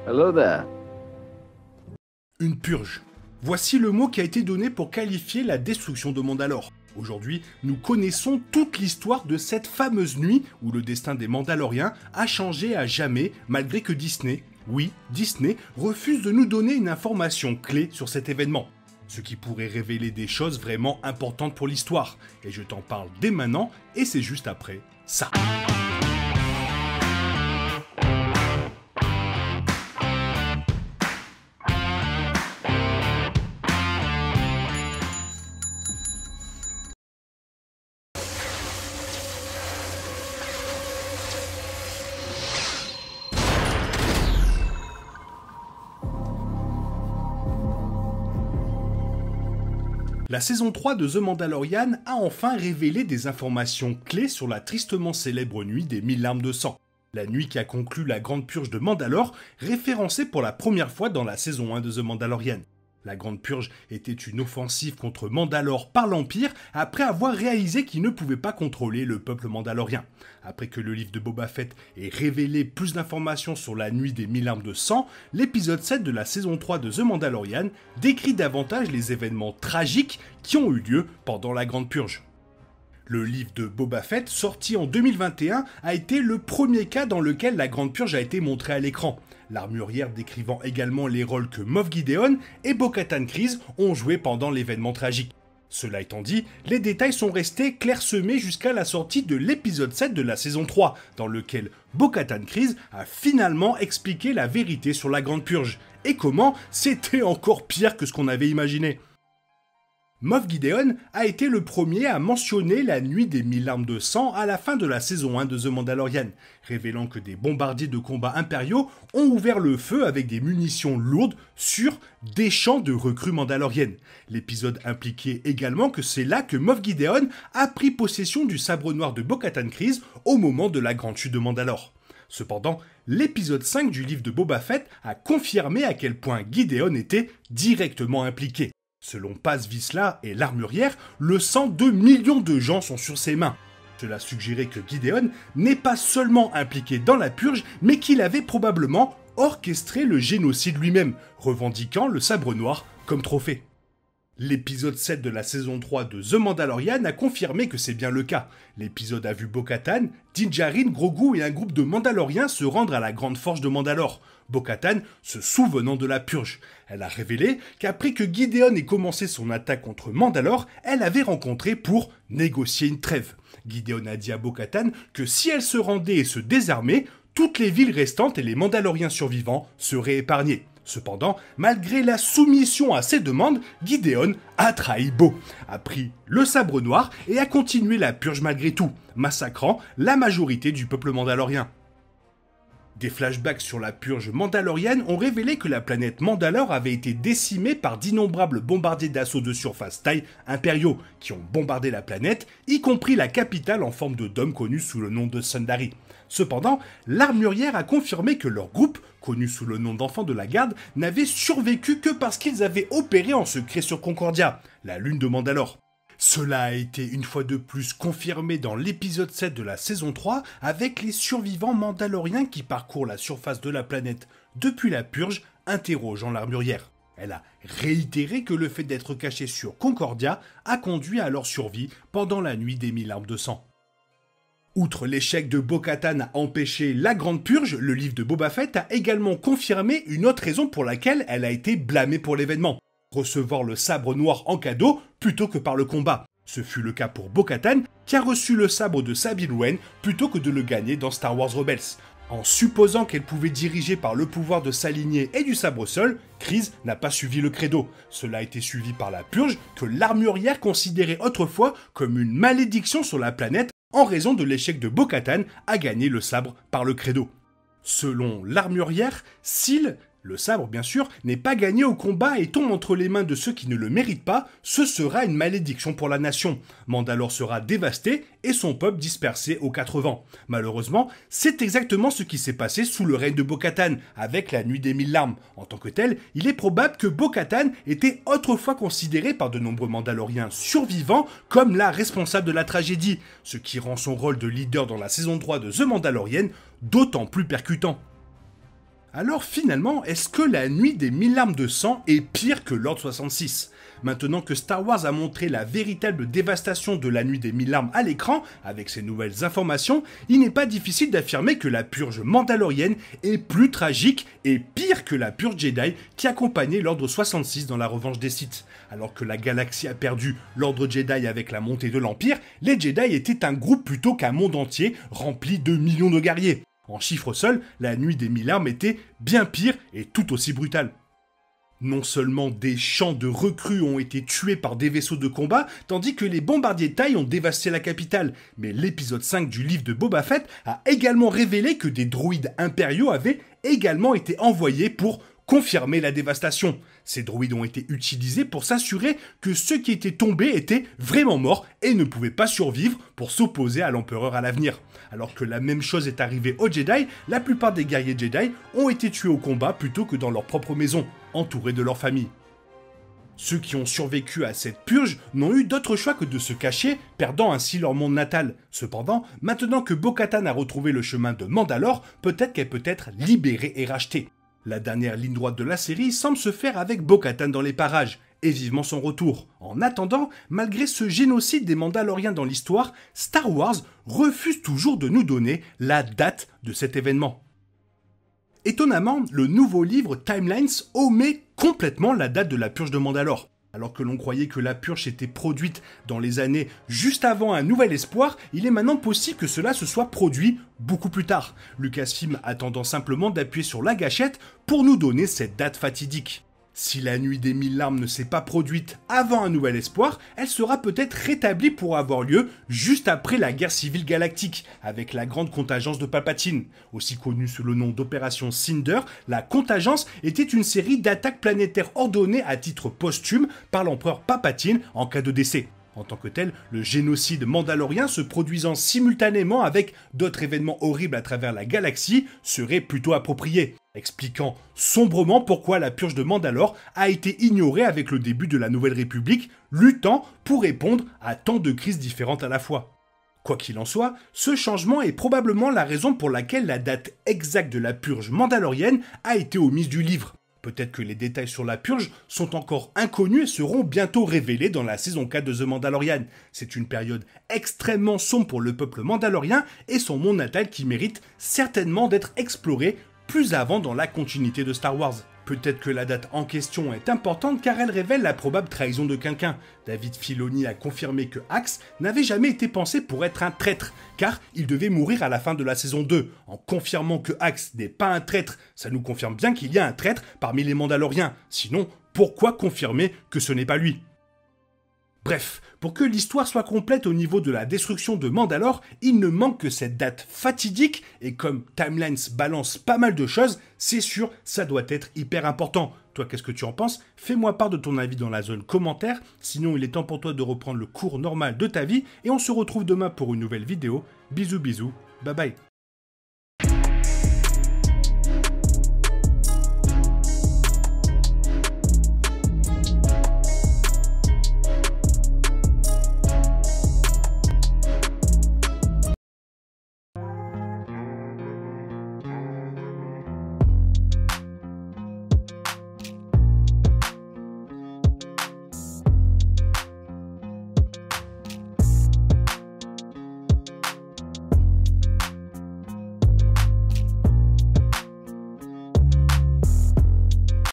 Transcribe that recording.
Hello there. Une purge. Voici le mot qui a été donné pour qualifier la destruction de Mandalore. Aujourd'hui, nous connaissons toute l'histoire de cette fameuse nuit où le destin des Mandaloriens a changé à jamais malgré que Disney, oui, Disney, refuse de nous donner une information clé sur cet événement. Ce qui pourrait révéler des choses vraiment importantes pour l'histoire. Et je t'en parle dès maintenant et c'est juste après ça. La saison 3 de The Mandalorian a enfin révélé des informations clés sur la tristement célèbre nuit des 1000 larmes de sang. La nuit qui a conclu la Grande Purge de Mandalore, référencée pour la première fois dans la saison 1 de The Mandalorian. La Grande Purge était une offensive contre Mandalore par l'Empire après avoir réalisé qu'il ne pouvait pas contrôler le peuple mandalorien. Après que le livre de Boba Fett ait révélé plus d'informations sur la nuit des 1000 larmes de sang, l'épisode 7 de la saison 3 de The Mandalorian décrit davantage les événements tragiques qui ont eu lieu pendant la Grande Purge. Le livre de Boba Fett, sorti en 2021, a été le premier cas dans lequel la Grande Purge a été montrée à l'écran. L'armurière décrivant également les rôles que Moff Gideon et Bo-Katan Kryze ont joués pendant l'événement tragique. Cela étant dit, les détails sont restés clairsemés jusqu'à la sortie de l'épisode 7 de la saison 3, dans lequel Bo-Katan Kryze a finalement expliqué la vérité sur la Grande Purge, et comment c'était encore pire que ce qu'on avait imaginé. Moff Gideon a été le premier à mentionner la nuit des 1000 larmes de sang à la fin de la saison 1 de The Mandalorian, révélant que des bombardiers de combat impériaux ont ouvert le feu avec des munitions lourdes sur des champs de recrues mandaloriennes. L'épisode impliquait également que c'est là que Moff Gideon a pris possession du sabre noir de Bo-Katan Kryze au moment de la grande chute de Mandalore. Cependant, l'épisode 5 du livre de Boba Fett a confirmé à quel point Gideon était directement impliqué. Selon Paz Vizsla et l'armurière, le sang de millions de gens sont sur ses mains. Cela suggérait que Gideon n'est pas seulement impliqué dans la purge, mais qu'il avait probablement orchestré le génocide lui-même, revendiquant le sabre noir comme trophée. L'épisode 7 de la saison 3 de The Mandalorian a confirmé que c'est bien le cas. L'épisode a vu Bo-Katan, Din Djarin, Grogu et un groupe de Mandaloriens se rendre à la Grande Forge de Mandalore. Bo-Katan se souvenant de la purge. Elle a révélé qu'après que Gideon ait commencé son attaque contre Mandalore, elle avait rencontré pour négocier une trêve. Gideon a dit à Bo-Katan que si elle se rendait et se désarmait, toutes les villes restantes et les Mandaloriens survivants seraient épargnés. Cependant, malgré la soumission à ses demandes, Gideon a trahi Bo, a pris le sabre noir et a continué la purge malgré tout, massacrant la majorité du peuple mandalorien. Des flashbacks sur la purge mandalorienne ont révélé que la planète Mandalore avait été décimée par d'innombrables bombardiers d'assaut de surface taille impériaux qui ont bombardé la planète, y compris la capitale en forme de dôme connue sous le nom de Sundari. Cependant, l'armurière a confirmé que leur groupe, connu sous le nom d'Enfants de la Garde, n'avait survécu que parce qu'ils avaient opéré en secret sur Concordia, la lune de Mandalore. Cela a été une fois de plus confirmé dans l'épisode 7 de la saison 3 avec les survivants mandaloriens qui parcourent la surface de la planète depuis la purge, interrogeant l'armurière. Elle a réitéré que le fait d'être caché sur Concordia a conduit à leur survie pendant la nuit des 1000 larmes de sang. Outre l'échec de Bo-Katan à empêcher la Grande Purge, le livre de Boba Fett a également confirmé une autre raison pour laquelle elle a été blâmée pour l'événement. Recevoir le sabre noir en cadeau plutôt que par le combat. Ce fut le cas pour Bo-Katan qui a reçu le sabre de Sabine Wren plutôt que de le gagner dans Star Wars Rebels. En supposant qu'elle pouvait diriger par le pouvoir de sa lignée et du sabre seul, Kryze n'a pas suivi le credo. Cela a été suivi par la purge que l'armurière considérait autrefois comme une malédiction sur la planète en raison de l'échec de Bo-Katan à gagner le sabre par le credo. Selon l'armurière, s'il, le sabre bien sûr, n'est pas gagné au combat et tombe entre les mains de ceux qui ne le méritent pas, ce sera une malédiction pour la nation. Mandalore sera dévasté et son peuple dispersé aux quatre vents. Malheureusement, c'est exactement ce qui s'est passé sous le règne de Bo-Katan, avec la nuit des 1000 larmes. En tant que tel, il est probable que Bo-Katan était autrefois considéré par de nombreux Mandaloriens survivants comme la responsable de la tragédie, ce qui rend son rôle de leader dans la saison 3 de The Mandalorian d'autant plus percutant. Alors finalement, est-ce que la nuit des 1000 larmes de sang est pire que l'Ordre 66 ? Maintenant que Star Wars a montré la véritable dévastation de la nuit des 1000 larmes à l'écran, avec ses nouvelles informations, il n'est pas difficile d'affirmer que la purge mandalorienne est plus tragique et pire que la purge Jedi qui accompagnait l'Ordre 66 dans la revanche des Sith. Alors que la galaxie a perdu l'Ordre Jedi avec la montée de l'Empire, les Jedi étaient un groupe plutôt qu'un monde entier rempli de millions de guerriers. En chiffres seuls, la nuit des 1000 larmes était bien pire et tout aussi brutale. Non seulement des champs de recrues ont été tués par des vaisseaux de combat, tandis que les bombardiers TIE ont dévasté la capitale, mais l'épisode 5 du livre de Boba Fett a également révélé que des droïdes impériaux avaient également été envoyés pour confirmer la dévastation. Ces droïdes ont été utilisés pour s'assurer que ceux qui étaient tombés étaient vraiment morts et ne pouvaient pas survivre pour s'opposer à l'empereur à l'avenir. Alors que la même chose est arrivée aux Jedi, la plupart des guerriers Jedi ont été tués au combat plutôt que dans leur propre maison, entourés de leur famille. Ceux qui ont survécu à cette purge n'ont eu d'autre choix que de se cacher, perdant ainsi leur monde natal. Cependant, maintenant que Bo-Katan a retrouvé le chemin de Mandalore, peut-être qu'elle peut être libérée et rachetée. La dernière ligne droite de la série semble se faire avec Bo-Katan dans les parages, et vivement son retour. En attendant, malgré ce génocide des Mandaloriens dans l'histoire, Star Wars refuse toujours de nous donner la date de cet événement. Étonnamment, le nouveau livre Timelines omet complètement la date de la purge de Mandalore. Alors que l'on croyait que la purge s'était produite dans les années juste avant Un Nouvel Espoir, il est maintenant possible que cela se soit produit beaucoup plus tard. Lucasfilm attendant simplement d'appuyer sur la gâchette pour nous donner cette date fatidique. Si la nuit des 1000 larmes ne s'est pas produite avant Un Nouvel Espoir, elle sera peut-être rétablie pour avoir lieu juste après la guerre civile galactique, avec la grande contingence de Palpatine. Aussi connue sous le nom d'Opération Cinder, la contingence était une série d'attaques planétaires ordonnées à titre posthume par l'empereur Palpatine en cas de décès. En tant que tel, le génocide mandalorien se produisant simultanément avec d'autres événements horribles à travers la galaxie serait plutôt approprié, expliquant sombrement pourquoi la purge de Mandalore a été ignorée avec le début de la Nouvelle République, luttant pour répondre à tant de crises différentes à la fois. Quoi qu'il en soit, ce changement est probablement la raison pour laquelle la date exacte de la purge mandalorienne a été omise du livre. Peut-être que les détails sur la purge sont encore inconnus et seront bientôt révélés dans la saison 4 de The Mandalorian. C'est une période extrêmement sombre pour le peuple mandalorien et son monde natal qui mérite certainement d'être exploré plus avant dans la continuité de Star Wars. Peut-être que la date en question est importante car elle révèle la probable trahison de quelqu'un. David Filoni a confirmé que Axe n'avait jamais été pensé pour être un traître, car il devait mourir à la fin de la saison 2. En confirmant que Axe n'est pas un traître, ça nous confirme bien qu'il y a un traître parmi les Mandaloriens. Sinon, pourquoi confirmer que ce n'est pas lui ? Bref, pour que l'histoire soit complète au niveau de la destruction de Mandalore, il ne manque que cette date fatidique, et comme Timelines balance pas mal de choses, c'est sûr, ça doit être hyper important. Toi, qu'est-ce que tu en penses ? Fais-moi part de ton avis dans la zone commentaire, sinon il est temps pour toi de reprendre le cours normal de ta vie, et on se retrouve demain pour une nouvelle vidéo. Bisous bisous, bye bye.